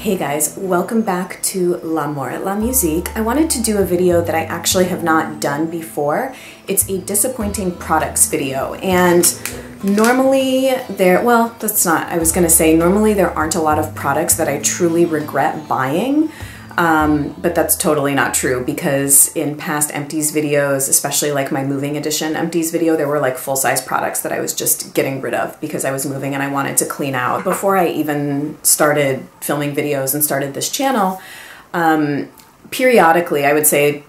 Hey guys, welcome back to L'amour, la musique. I wanted to do a video that I actually have not done before. It's a disappointing products video, and normally normally there aren't a lot of products that I truly regret buying, but that's totally not true because in past empties videos, especially like my moving edition empties video, there were like full-size products that I was just getting rid of because I was moving and I wanted to clean out. Before I even started filming videos and started this channel, periodically, I would say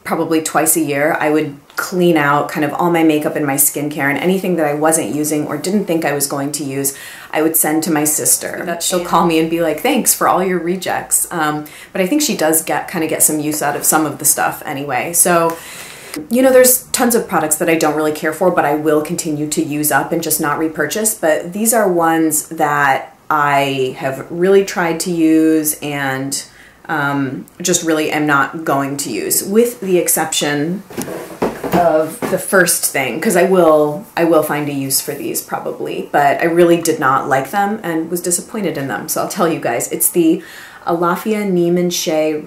probably twice a year, I would clean out kind of all my makeup and my skincare, and anything that I wasn't using or didn't think I was going to use, I would send to my sister. That she'll call me and be like, thanks for all your rejects. But I think she does kind of get some use out of some of the stuff anyway. So, you know, there's tons of products that I don't really care for, but I will continue to use up and just not repurchase. But these are ones that I have really tried to use and just really am not going to use, with the exception of the first thing, because I will find a use for these probably, but I really did not like them and was disappointed in them. So I'll tell you guys, it's the Alafia Neiman Shea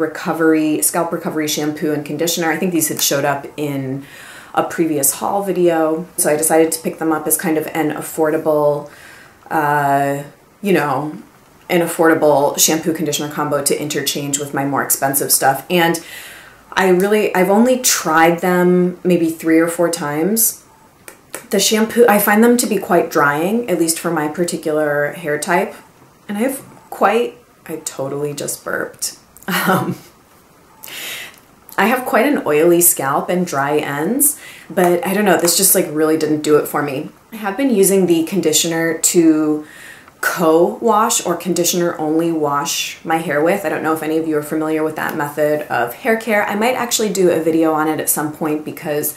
Scalp Recovery Shampoo and Conditioner. I think these had showed up in a previous haul video, so I decided to pick them up as kind of an affordable, an affordable shampoo conditioner combo to interchange with my more expensive stuff. And I've only tried them maybe 3 or 4 times. The shampoo, I find them to be quite drying, at least for my particular hair type. And I totally just burped. I have quite an oily scalp and dry ends, but I don't know, this just like really didn't do it for me. I have been using the conditioner to co-wash or conditioner only wash my hair with. I don't know if any of you are familiar with that method of hair care. I might actually do a video on it at some point because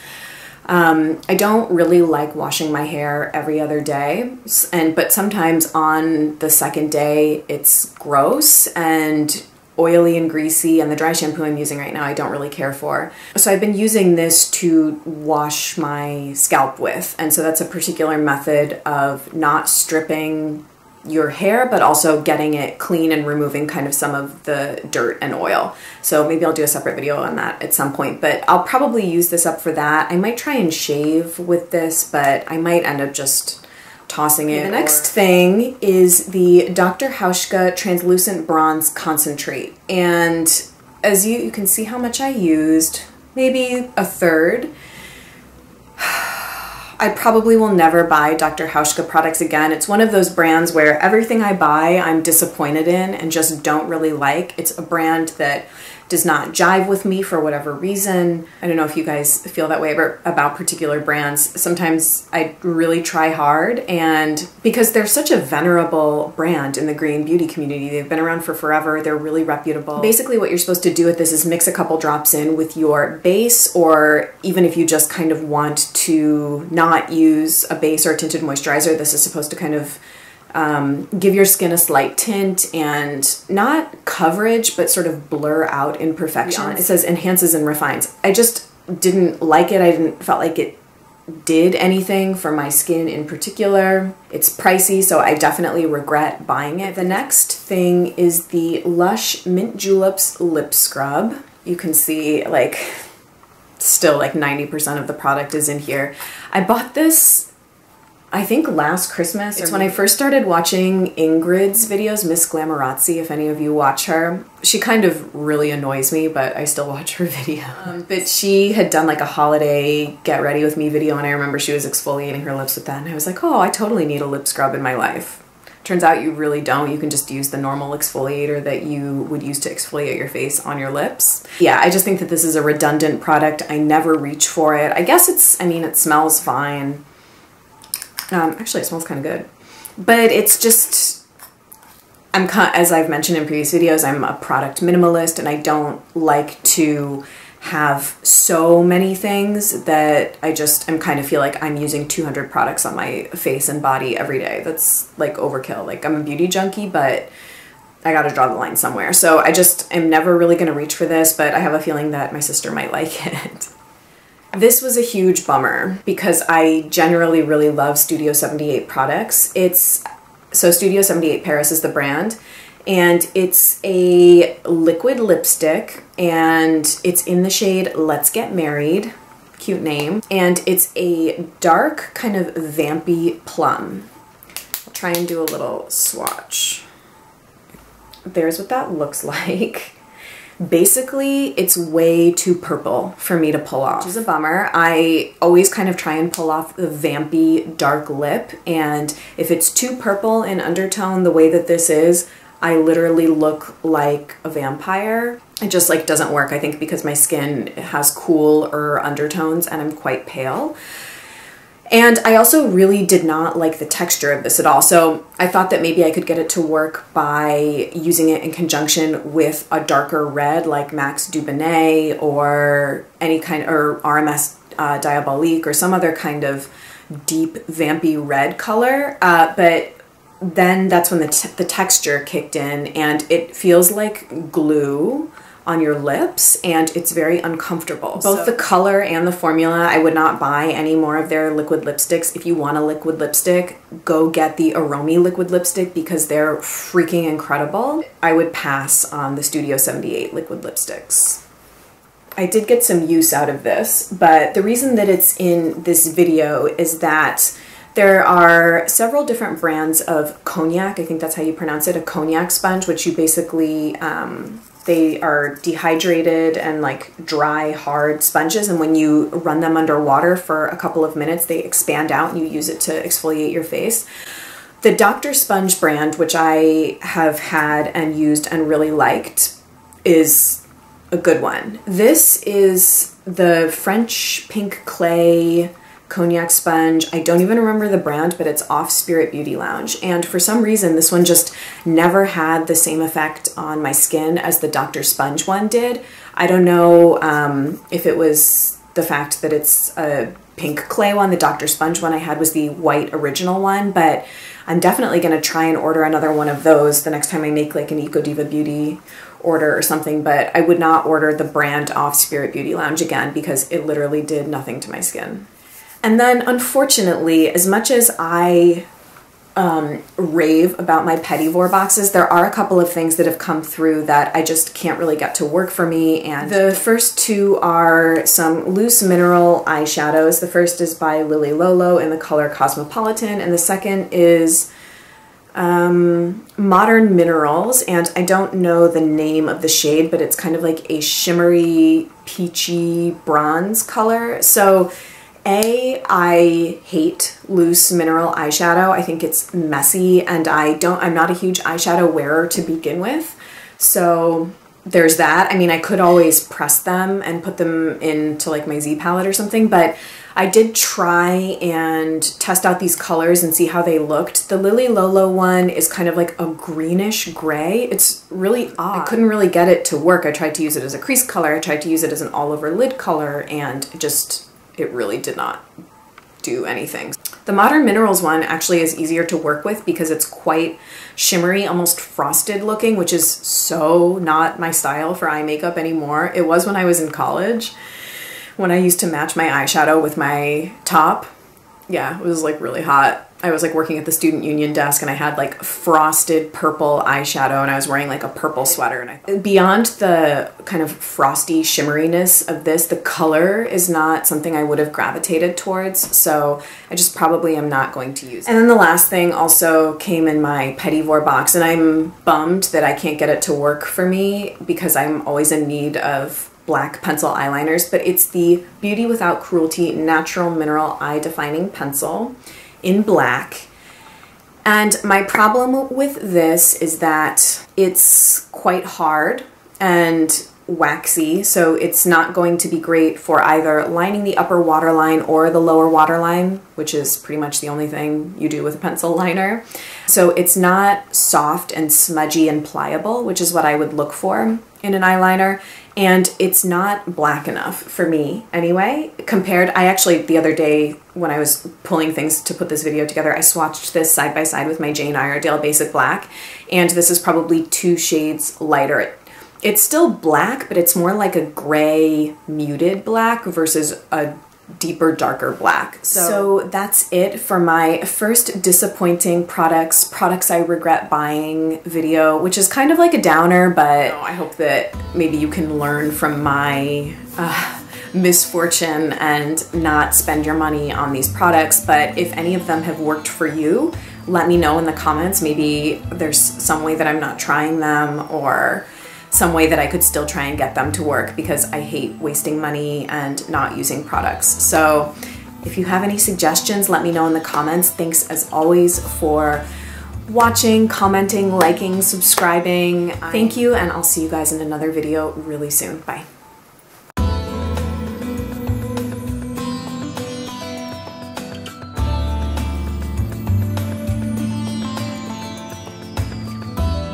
I don't really like washing my hair every other day, but sometimes on the second day it's gross and oily and greasy, and the dry shampoo I'm using right now I don't really care for. So I've been using this to wash my scalp with, and so that's a particular method of not stripping your hair, but also getting it clean and removing kind of some of the dirt and oil. So maybe I'll do a separate video on that at some point, but I'll probably use this up for that. I might try and shave with this, but I might end up just tossing it. The next thing is the Dr. Hauschka Translucent Bronze Concentrate. And as you can see how much I used, maybe a third. I probably will never buy Dr. Hauschka products again. It's one of those brands where everything I buy I'm disappointed in and just don't really like. It's a brand that does not jive with me for whatever reason. I don't know if you guys feel that way about particular brands. Sometimes I really try hard, and because they're such a venerable brand in the green beauty community, they've been around for forever, they're really reputable. Basically what you're supposed to do with this is mix a couple drops in with your base, or even if you just kind of want to not use a base or a tinted moisturizer, this is supposed to kind of give your skin a slight tint and not coverage, but sort of blur out imperfection. It says enhances and refines. I just didn't like it. I didn't felt like it did anything for my skin in particular. It's pricey, so I definitely regret buying it. The next thing is the Lush Mint Juleps Lip Scrub. You can see like still like 90% of the product is in here. I bought this I think last Christmas. It's when I first started watching Ingrid's videos, Miss Glamorazzi, if any of you watch her. She kind of really annoys me, but I still watch her video. But she had done like a holiday get ready with me video, and I remember she was exfoliating her lips with that, and I was like, oh, I totally need a lip scrub in my life. Turns out you really don't. You can just use the normal exfoliator that you would use to exfoliate your face on your lips. Yeah, I just think that this is a redundant product. I never reach for it. I guess it smells fine. Actually, it smells kind of good, but it's just, as I've mentioned in previous videos, I'm a product minimalist, and I don't like to have so many things that I kind of feel like I'm using 200 products on my face and body every day. That's like overkill. Like, I'm a beauty junkie, but I gotta draw the line somewhere. So I just am never really gonna reach for this, but I have a feeling that my sister might like it. This was a huge bummer because I generally really love Studio 78 products. So Studio 78 Paris is the brand, And it's a liquid lipstick, and it's in the shade Let's Get Married. Cute name. And it's a dark kind of vampy plum. I'll try and do a little swatch. There's what that looks like. Basically, it's way too purple for me to pull off, which is a bummer. I always kind of try and pull off the vampy dark lip, and if it's too purple in undertone the way that this is, I literally look like a vampire. It just like doesn't work, I think, because my skin has cooler undertones and I'm quite pale. And I also really did not like the texture of this at all. So I thought that maybe I could get it to work by using it in conjunction with a darker red like Max Dubonnet or any kind, or RMS Diabolique or some other kind of deep vampy red color. But then that's when the texture kicked in, and it feels like glue on your lips, and it's very uncomfortable. Both the color and the formula, I would not buy any more of their liquid lipsticks. If you want a liquid lipstick, go get the Aromi liquid lipstick because they're freaking incredible. I would pass on the Studio 78 liquid lipsticks. I did get some use out of this, but the reason that it's in this video is that there are several different brands of cognac, I think that's how you pronounce it, a cognac sponge, which you basically, they are dehydrated and like dry, hard sponges, and when you run them under water for a couple of minutes, they expand out and you use it to exfoliate your face. The Dr. Sponge brand, which I have had and used and really liked, is a good one. This is the French pink clay cognac sponge. I don't even remember the brand, but it's off Spirit Beauty Lounge. And for some reason, this one just never had the same effect on my skin as the Dr. Sponge one did. I don't know if it was the fact that it's a pink clay one. The Dr. Sponge one I had was the white original one, but I'm definitely going to try and order another one of those the next time I make like an Eco Diva Beauty order or something, but I would not order the brand off Spirit Beauty Lounge again because it literally did nothing to my skin. And then, unfortunately, as much as I rave about my Petit Vour boxes, there are a couple of things that have come through that I just can't really get to work for me. And the first two are some loose mineral eyeshadows. The first is by Lily Lolo in the color Cosmopolitan, and the second is Modern Minerals, and I don't know the name of the shade, but it's kind of like a shimmery, peachy bronze color. So I hate loose mineral eyeshadow. I think it's messy, and I'm not a huge eyeshadow wearer to begin with. So there's that. I mean, I could always press them and put them into like my Z palette or something, but I did try and test out these colors and see how they looked. The Lily Lolo one is kind of like a greenish gray. It's really odd. I couldn't really get it to work. I tried to use it as a crease color. I tried to use it as an all over lid color, and it really did not do anything. The Modern Minerals one actually is easier to work with because it's quite shimmery, almost frosted looking, which is so not my style for eye makeup anymore. It was when I was in college, when I used to match my eyeshadow with my top. Yeah, it was like really hot. I was like working at the student union desk and I had like frosted purple eyeshadow and I was wearing like a purple sweater. And beyond the kind of frosty shimmeriness of this, the color is not something I would have gravitated towards. So I just probably am not going to use it. And then the last thing also came in my Petit Vour box, and I'm bummed that I can't get it to work for me because I'm always in need of black pencil eyeliners, but it's the Beauty Without Cruelty Natural Mineral Eye Defining Pencil in black. And my problem with this is that it's quite hard and waxy, so it's not going to be great for either lining the upper waterline or the lower waterline, which is pretty much the only thing you do with a pencil liner. So it's not soft and smudgy and pliable, which is what I would look for in an eyeliner. And it's not black enough for me anyway. I actually, the other day when I was pulling things to put this video together, I swatched this side by side with my Jane Iredale Basic Black, and this is probably 2 shades lighter. It's still black, but it's more like a gray muted black versus a deeper, darker black. So that's it for my first disappointing products I regret buying video, which is kind of like a downer, but I hope that maybe you can learn from my misfortune and not spend your money on these products. But if any of them have worked for you, let me know in the comments. Maybe there's some way that I'm not trying them, or some way that I could still try and get them to work, because I hate wasting money and not using products. So if you have any suggestions, let me know in the comments. Thanks as always for watching, commenting, liking, subscribing. Thank you, and I'll see you guys in another video really soon. Bye.